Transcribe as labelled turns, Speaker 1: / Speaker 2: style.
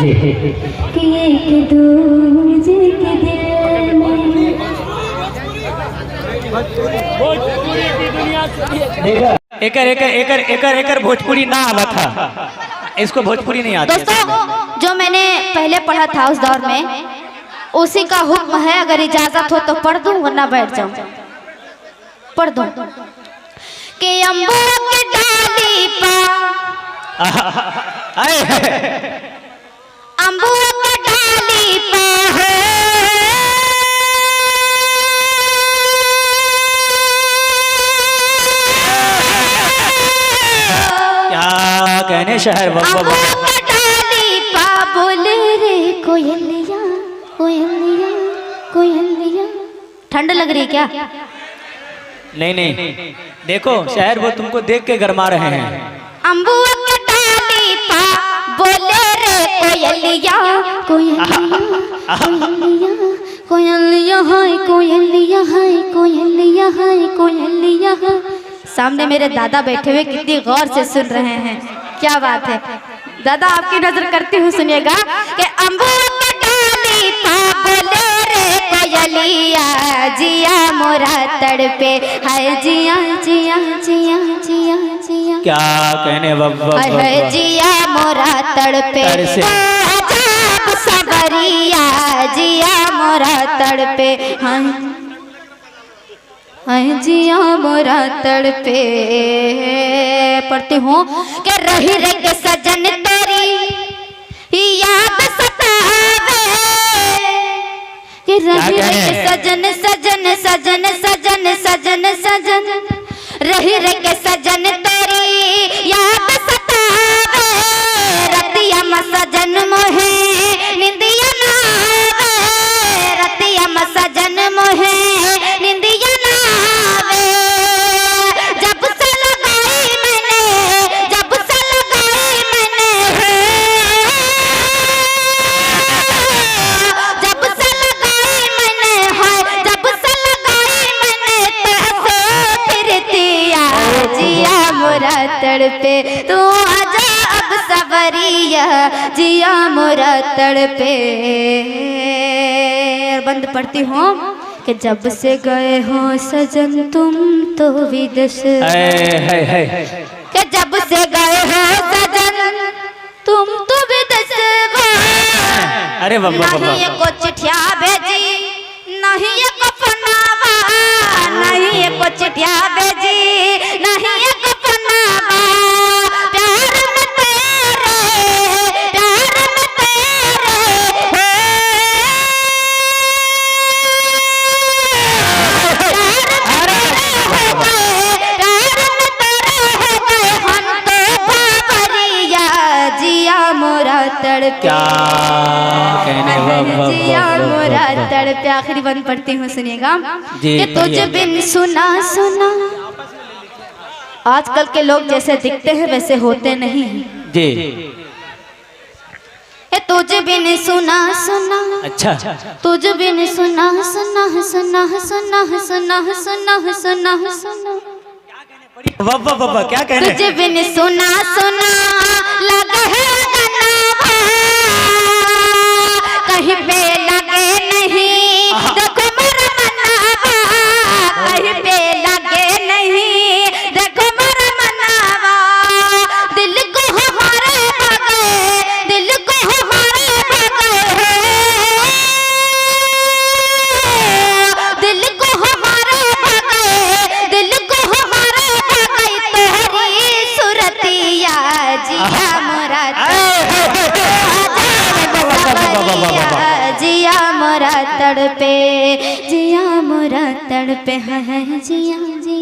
Speaker 1: कि एक दूजे के दिल में।
Speaker 2: एकर भोजपुरी ना आवा था, इसको भोजपुरी नहीं आती।
Speaker 1: दोस्तों जो मैंने पहले पढ़ा था उस दौर में उसी का हुक्म है, अगर इजाजत हो तो पढ़ दूं वरना बैठ जाऊं। पढ़ दूं कि अम्बू की डाली पा अम्बू की डाली पा है
Speaker 2: क्या कहने शहर
Speaker 1: अम्बू की डाली पा बोले रे कोयलिया कोयलिया कोयलिया। ठंड लग रही क्या?
Speaker 2: नहीं, देखो शहर वो तुमको देख के गरमा रहे हैं।
Speaker 1: अम्बू की डाली पा बोले रे कोयलिया कोयलिया कोयलिया कोयलिया हाय कोयलिया हाय कोयलिया हाय कोयलिया। सामने मेरे दादा बैठे हुए कितनी गौर से सुन रहे हैं, क्या बात है। दादा आपकी नजर करती हूँ, सुनिएगा कि अम्बू की डाली पा बोले रे कोयलिया जिया मोरा तड़पे हाय जिया जिया जिया जिया जिया।
Speaker 2: क्या कहने
Speaker 1: हाय जिया मोरा तड़पे अजब सबरिया जिया मोरा तड़पे हाय जिया मोरा तड़पे। पढ़ती हूँ कि रही रे के सजन तेरी याद सतावे कि रही रे के सजन सजन सजन सजन सजन सजन रही रे के सजन तेरी याद सतावे रतिया म सजन मोहे निंदिया ना आवे रतिया म सजन मोहे निंदिया ना आवे। जब से लगाई मैंने जब से लगाई मैंने जब से लगाई मैंने है जब से लगाई मैंने तैसे फिरती जिया मोरा तड़पे तू आजा अब सवरिया जिया मोरा तड़पे। बंद पढ़ती हूँ कि जब से गए हो सजन तुम तो विदेश कि जब से गए हो सजन तुम तो विदेश।
Speaker 2: अरे
Speaker 1: नहीं को चिट्ठिया भेजी नहीं को पनावा नहीं को चिट्ठिया भेजी नहीं को पनावा। प्यार में तेरे प्यार में तेरे
Speaker 2: क्या कहने
Speaker 1: जिया मोरा तड़पे। आखिरी बंद पढ़ती हूँ, सुनिएगा कि तुझ बिन सुना सुना। आजकल के लोग जैसे दिखते हैं वैसे होते नहीं
Speaker 2: जी।
Speaker 1: तुझ बिन सुना सुना
Speaker 2: अच्छा
Speaker 1: तुझ बिन सुना सुना सुना सुना सुना सुना सुना सुना
Speaker 2: क्या कहने
Speaker 1: तुझ बिन सुना सुना लगा है कहीं पे लगे नहीं देखो मेरा मनावा कहीं पे लगे नहीं देखो मेरा मनावा। दिल को हमारे भगे दिल को हमारे भगे दिल को हमारे भगे दिल को हमारे भगे तोहरी सुरतिया जिया मोरा जिया मोरा तड़पे जिया मोरा तड़पे है जिया जिया।